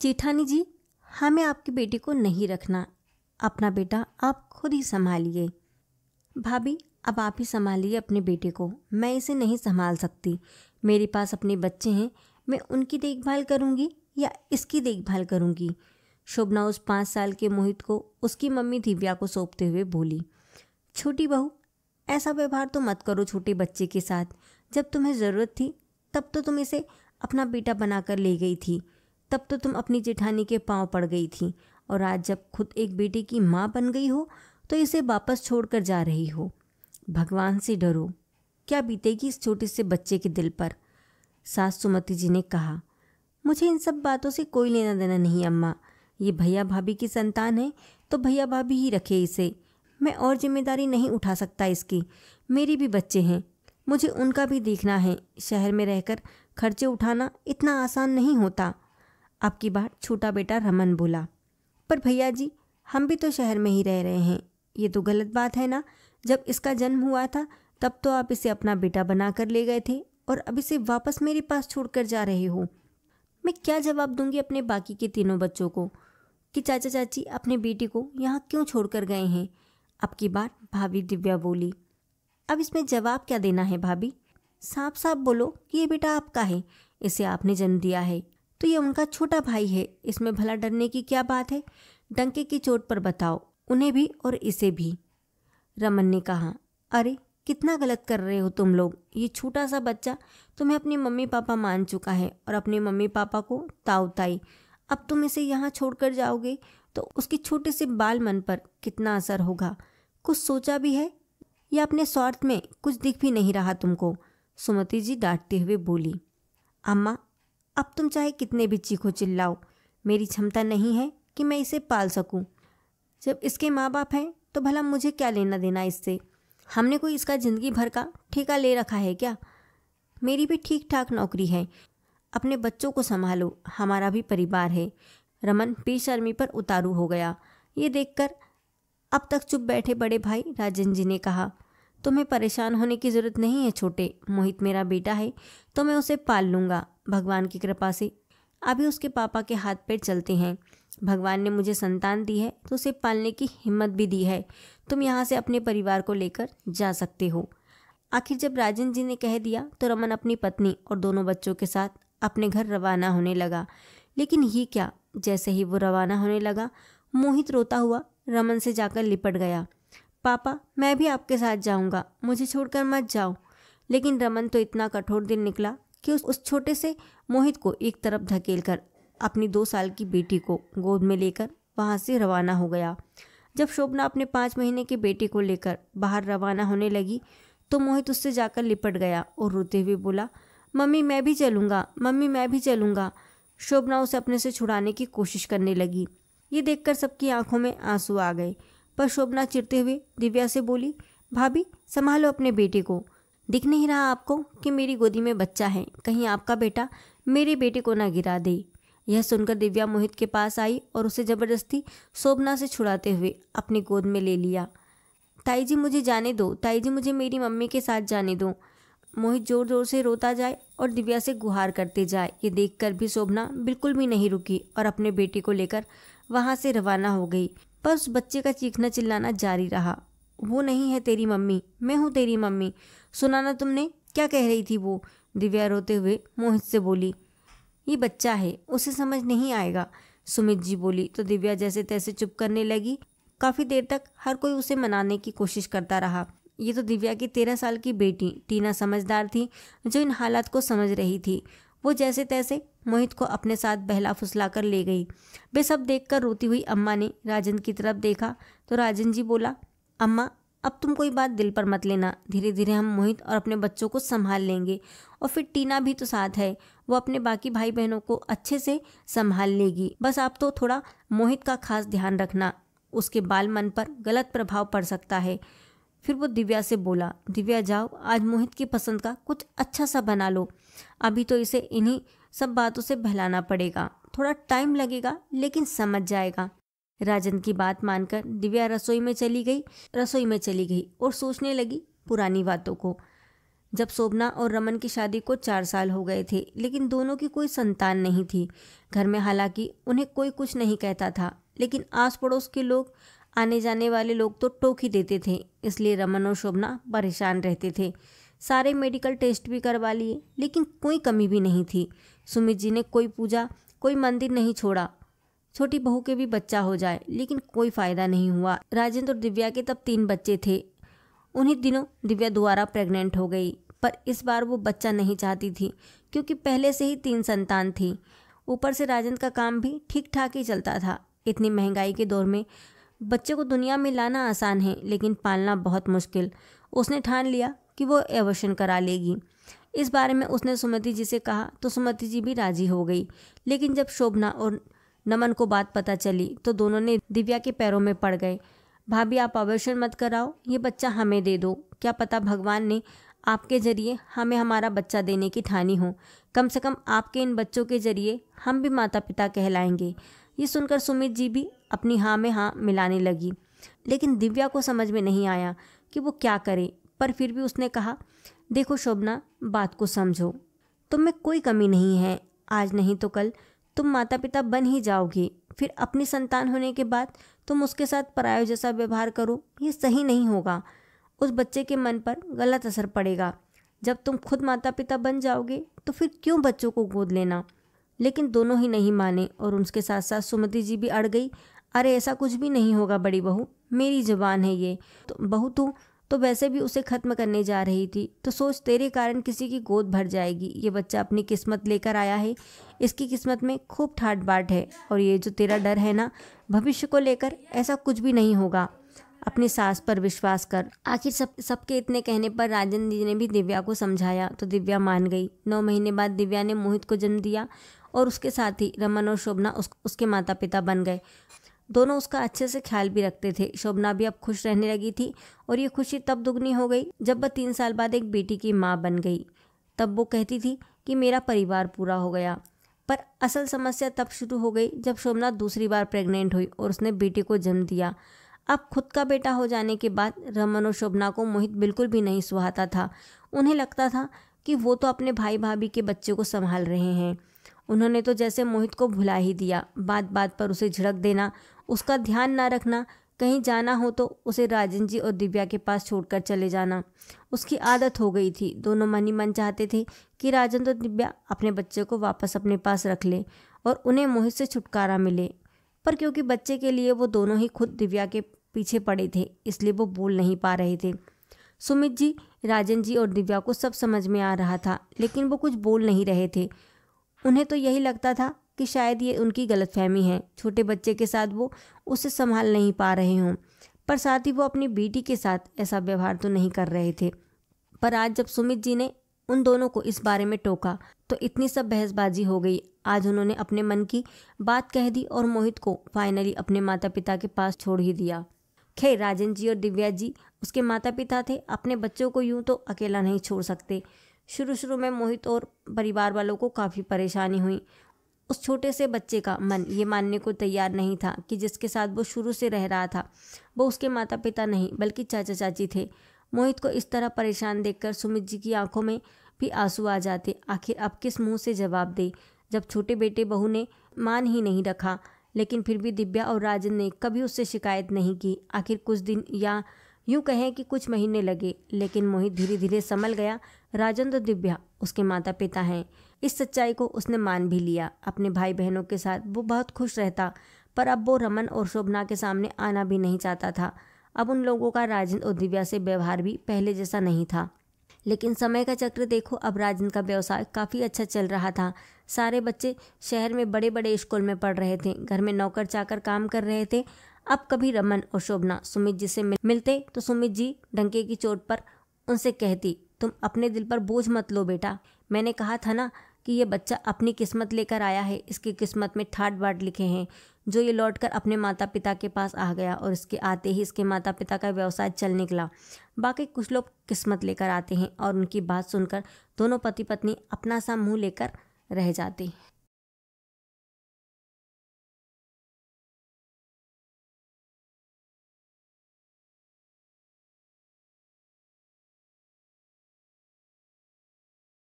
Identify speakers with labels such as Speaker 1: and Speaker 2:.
Speaker 1: जेठानी जी, हमें आपके बेटे को नहीं रखना। अपना बेटा आप खुद ही संभालिए। भाभी, अब आप ही संभालिए अपने बेटे को, मैं इसे नहीं संभाल सकती। मेरे पास अपने बच्चे हैं, मैं उनकी देखभाल करूंगी या इसकी देखभाल करूंगी? शोभना उस 5 साल के मोहित को उसकी मम्मी दिव्या को सौंपते हुए बोली। छोटी बहू, ऐसा व्यवहार तो मत करो छोटे बच्चे के साथ। जब तुम्हें ज़रूरत थी तब तो तुम इसे अपना बेटा बनाकर ले गई थी, तब तो तुम अपनी जेठानी के पांव पड़ गई थी, और आज जब खुद एक बेटे की माँ बन गई हो तो इसे वापस छोड़कर जा रही हो। भगवान से डरो, क्या बीतेगी इस छोटे से बच्चे के दिल पर? सास सुमति जी ने कहा। मुझे इन सब बातों से कोई लेना देना नहीं अम्मा। ये भैया भाभी की संतान है तो भैया भाभी ही रखे इसे। मैं और जिम्मेदारी नहीं उठा सकता इसकी। मेरी भी बच्चे हैं, मुझे उनका भी देखना है। शहर में रहकर खर्चे उठाना इतना आसान नहीं होता। अब की बार छोटा बेटा रमन बोला। पर भैया जी, हम भी तो शहर में ही रह रहे हैं। ये तो गलत बात है ना। जब इसका जन्म हुआ था तब तो आप इसे अपना बेटा बनाकर ले गए थे, और अब इसे वापस मेरे पास छोड़कर जा रहे हो। मैं क्या जवाब दूंगी अपने बाकी के तीनों बच्चों को कि चाचा चाची अपने बेटे को यहाँ क्यों छोड़कर गए हैं? अब की बार भाभी दिव्या बोली। अब इसमें जवाब क्या देना है भाभी? साफ साफ बोलो कि ये बेटा आपका है, इसे आपने जन्म दिया है, तो ये उनका छोटा भाई है। इसमें भला डरने की क्या बात है? डंके की चोट पर बताओ, उन्हें भी और इसे भी। रमन ने कहा। अरे कितना गलत कर रहे हो तुम लोग। ये छोटा सा बच्चा तुम्हें अपने मम्मी पापा मान चुका है और अपने मम्मी पापा को ताऊ ताई। अब तुम इसे यहाँ छोड़कर जाओगे तो उसके छोटे से बाल मन पर कितना असर होगा? कुछ सोचा भी है या अपने स्वार्थ में कुछ दिख भी नहीं रहा तुमको? सुमति जी डांटते हुए बोली। अम्मा, अब तुम चाहे कितने भी चीखो चिल्लाओ, मेरी क्षमता नहीं है कि मैं इसे पाल सकूं। जब इसके माँ बाप हैं तो भला मुझे क्या लेना देना इससे? हमने कोई इसका ज़िंदगी भर का ठेका ले रखा है क्या? मेरी भी ठीक ठाक नौकरी है। अपने बच्चों को संभालो, हमारा भी परिवार है। रमन बेशर्मी पर उतारू हो गया। ये देखकर अब तक चुप बैठे बड़े भाई राजन जी ने कहा। तुम्हें परेशान होने की ज़रूरत नहीं है छोटे। मोहित मेरा बेटा है तो मैं उसे पाल लूँगा, भगवान की कृपा से। अभी उसके पापा के हाथ पैर चलते हैं। भगवान ने मुझे संतान दी है तो उसे पालने की हिम्मत भी दी है। तुम यहाँ से अपने परिवार को लेकर जा सकते हो। आखिर जब राजन जी ने कह दिया तो रमन अपनी पत्नी और दोनों बच्चों के साथ अपने घर रवाना होने लगा। लेकिन ये क्या, जैसे ही वो रवाना होने लगा, मोहित रोता हुआ रमन से जाकर लिपट गया। पापा, मैं भी आपके साथ जाऊंगा, मुझे छोड़कर मत जाओ। लेकिन रमन तो इतना कठोर दिल निकला कि उस छोटे से मोहित को एक तरफ धकेलकर अपनी 2 साल की बेटी को गोद में लेकर वहाँ से रवाना हो गया। जब शोभना अपने 5 महीने के बेटे को लेकर बाहर रवाना होने लगी तो मोहित उससे जाकर लिपट गया और रोते हुए बोला, मम्मी मैं भी चलूँगा, मम्मी मैं भी चलूँगा। शोभना उसे अपने से छुड़ाने की कोशिश करने लगी। ये देखकर सबकी आंखों में आंसू आ गए, पर शोभना चिढ़ते हुए दिव्या से बोली, भाभी संभालो अपने बेटे को। दिख नहीं रहा आपको कि मेरी गोदी में बच्चा है? कहीं आपका बेटा मेरे बेटे को ना गिरा दे। यह सुनकर दिव्या मोहित के पास आई और उसे जबरदस्ती शोभना से छुड़ाते हुए अपनी गोद में ले लिया। ताई जी मुझे जाने दो, ताई जी मुझे मेरी मम्मी के साथ जाने दो। मोहित जोर जोर से रोता जाए और दिव्या से गुहार करते जाए। ये देखकर भी शोभना बिल्कुल भी नहीं रुकी और अपने बेटे को लेकर वहाँ से रवाना हो गई। पर उस बच्चे का चीखना चिल्लाना जारी रहा। वो नहीं है तेरी मम्मी, मैं हूँ तेरी मम्मी। सुना ना तुमने क्या कह रही थी वो? दिव्या रोते हुए मोहित से बोली। ये बच्चा है, उसे समझ नहीं आएगा, सुमित जी बोली तो दिव्या जैसे तैसे चुप करने लगी। काफ़ी देर तक हर कोई उसे मनाने की कोशिश करता रहा। ये तो दिव्या की 13 साल की बेटी टीना समझदार थी, जो इन हालात को समझ रही थी। वो जैसे तैसे मोहित को अपने साथ बहला फुसला कर ले गई। वे सब देखकर रोती हुई अम्मा ने राजन की तरफ देखा तो राजन जी बोला, अम्मा अब तुम कोई बात दिल पर मत लेना, धीरे धीरे हम मोहित और अपने बच्चों को संभाल लेंगे। और फिर टीना भी तो साथ है, वो अपने बाकी भाई बहनों को अच्छे से संभाल लेगी। बस आप तो थोड़ा मोहित का खास ध्यान रखना, उसके बाल मन पर गलत प्रभाव पड़ सकता है। फिर वो दिव्या से बोला, दिव्या जाओ, आज मोहित की पसंद का कुछ अच्छा सा बना लो। अभी तो इसे इन्हीं सब बातों से बहलाना पड़ेगा, थोड़ा टाइम लगेगा लेकिन समझ जाएगा। राजन की बात मानकर दिव्या रसोई में चली गई और सोचने लगी पुरानी बातों को। जब शोभना और रमन की शादी को 4 साल हो गए थे, लेकिन दोनों की कोई संतान नहीं थी। घर में हालांकि उन्हें कोई कुछ नहीं कहता था, लेकिन आस पड़ोस के लोग, आने जाने वाले लोग तो टोक ही देते थे। इसलिए रमन और शोभना परेशान रहते थे। सारे मेडिकल टेस्ट भी करवा लिए, लेकिन कोई कमी भी नहीं थी। सुमित जी ने कोई पूजा, कोई मंदिर नहीं छोड़ा, छोटी बहू के भी बच्चा हो जाए, लेकिन कोई फ़ायदा नहीं हुआ। राजेंद्र और दिव्या के तब 3 बच्चे थे। उन्हीं दिनों दिव्या दोबारा प्रेग्नेंट हो गई, पर इस बार वो बच्चा नहीं चाहती थी, क्योंकि पहले से ही 3 संतान थी। ऊपर से राजेंद्र का काम भी ठीक ठाक ही चलता था। इतनी महंगाई के दौर में बच्चे को दुनिया में लाना आसान है, लेकिन पालना बहुत मुश्किल। उसने ठान लिया कि वो एबॉर्शन करा लेगी। इस बारे में उसने सुमति जी से कहा तो सुमति जी भी राजी हो गई। लेकिन जब शोभना और नमन को बात पता चली तो दोनों ने दिव्या के पैरों में पड़ गए। भाभी, आप एबॉर्शन मत कराओ, ये बच्चा हमें दे दो। क्या पता भगवान ने आपके जरिए हमें हमारा बच्चा देने की ठानी हो। कम से कम आपके इन बच्चों के जरिए हम भी माता पिता कहलाएंगे। ये सुनकर सुमित जी भी अपनी हाँ में हाँ मिलाने लगी। लेकिन दिव्या को समझ में नहीं आया कि वो क्या करे, पर फिर भी उसने कहा, देखो शोभना, बात को समझो। तुम में कोई कमी नहीं है। आज नहीं तो कल तुम माता पिता बन ही जाओगे। फिर अपनी संतान होने के बाद तुम उसके साथ पराये जैसा व्यवहार करो, ये सही नहीं होगा। उस बच्चे के मन पर गलत असर पड़ेगा। जब तुम खुद माता पिता बन जाओगे तो फिर क्यों बच्चों को गोद लेना। लेकिन दोनों ही नहीं माने और उनके साथ साथ सुमति जी भी अड़ गई। अरे ऐसा कुछ भी नहीं होगा बड़ी बहू, मेरी जुबान है ये। तो बहू तू तो वैसे भी उसे ख़त्म करने जा रही थी, तो सोच तेरे कारण किसी की गोद भर जाएगी। ये बच्चा अपनी किस्मत लेकर आया है, इसकी किस्मत में खूब ठाट बाट है। और ये जो तेरा डर है ना भविष्य को लेकर, ऐसा कुछ भी नहीं होगा। अपनी सास पर विश्वास कर। आखिर सबके इतने कहने पर राजेंद्र जी ने भी दिव्या को समझाया तो दिव्या मान गई। 9 महीने बाद दिव्या ने मोहित को जन्म दिया और उसके साथ ही रमन और शोभना उसके माता पिता बन गए। दोनों उसका अच्छे से ख्याल भी रखते थे। शोभना भी अब खुश रहने लगी थी और ये खुशी तब दुगनी हो गई जब वह 3 साल बाद एक बेटी की माँ बन गई। तब वो कहती थी कि मेरा परिवार पूरा हो गया। पर असल समस्या तब शुरू हो गई जब शोभना दूसरी बार प्रेग्नेंट हुई और उसने बेटी को जन्म दिया। अब खुद का बेटा हो जाने के बाद रमन और शोभना को मोहित बिल्कुल भी नहीं सुहाता था। उन्हें लगता था कि वो तो अपने भाई भाभी के बच्चे को संभाल रहे हैं। उन्होंने तो जैसे मोहित को भुला ही दिया। बात बात पर उसे झिड़क देना, उसका ध्यान ना रखना, कहीं जाना हो तो उसे राजन जी और दिव्या के पास छोड़कर चले जाना उसकी आदत हो गई थी। दोनों मन ही मन चाहते थे कि राजन और दिव्या अपने बच्चे को वापस अपने पास रख ले और उन्हें मोहित से छुटकारा मिले। पर क्योंकि बच्चे के लिए वो दोनों ही खुद दिव्या के पीछे पड़े थे, इसलिए वो बोल नहीं पा रहे थे। सुमित जी, राजन जी और दिव्या को सब समझ में आ रहा था, लेकिन वो कुछ बोल नहीं रहे थे। उन्हें तो यही लगता था कि शायद ये उनकी गलतफहमी है। छोटे बच्चे के साथ वो उसे संभाल नहीं पा रहे हों, पर साथ ही वो अपनी बेटी के साथ ऐसा व्यवहार तो नहीं कर रहे थे। पर आज जब सुमित जी ने उन दोनों को इस बारे में टोका तो इतनी सब बहसबाजी हो गई। आज उन्होंने अपने मन की बात कह दी और मोहित को फाइनली अपने माता पिता के पास छोड़ ही दिया। खैर, राजन जी और दिव्या जी उसके माता पिता थे, अपने बच्चों को यूं तो अकेला नहीं छोड़ सकते। शुरू शुरू में मोहित और परिवार वालों को काफ़ी परेशानी हुई। उस छोटे से बच्चे का मन ये मानने को तैयार नहीं था कि जिसके साथ वो शुरू से रह रहा था वो उसके माता पिता नहीं बल्कि चाचा चाची थे। मोहित को इस तरह परेशान देखकर सुमित जी की आंखों में भी आंसू आ जाते। आखिर अब किस मुंह से जवाब दे जब छोटे बेटे बहू ने मान ही नहीं रखा। लेकिन फिर भी दिव्या और राजन ने कभी उससे शिकायत नहीं की। आखिर कुछ दिन या यूँ कहें कि कुछ महीने लगे, लेकिन मोहित धीरे धीरे संभल गया। राजन और दिव्या उसके माता पिता हैं, इस सच्चाई को उसने मान भी लिया। अपने भाई बहनों के साथ वो बहुत खुश रहता, पर अब वो रमन और शोभना के सामने आना भी नहीं चाहता था। अब उन लोगों का राजन और दिव्या से व्यवहार भी पहले जैसा नहीं था। लेकिन समय का चक्र देखो, अब राजन का व्यवसाय काफ़ी अच्छा चल रहा था। सारे बच्चे शहर में बड़े बड़े स्कूल में पढ़ रहे थे, घर में नौकर चाकर काम कर रहे थे। अब कभी रमन और शोभना सुमित जी से मिलते तो सुमित जी डंके की चोट पर उनसे कहती, तुम अपने दिल पर बोझ मत लो बेटा, मैंने कहा था ना कि ये बच्चा अपनी किस्मत लेकर आया है। इसकी किस्मत में ठाट बाट लिखे हैं जो ये लौटकर अपने माता पिता के पास आ गया और इसके आते ही इसके माता पिता का व्यवसाय चल निकला। बाकी कुछ लोग किस्मत लेकर आते हैं और उनकी बात सुनकर दोनों पति पत्नी अपना सा मुंह लेकर रह जाते हैं।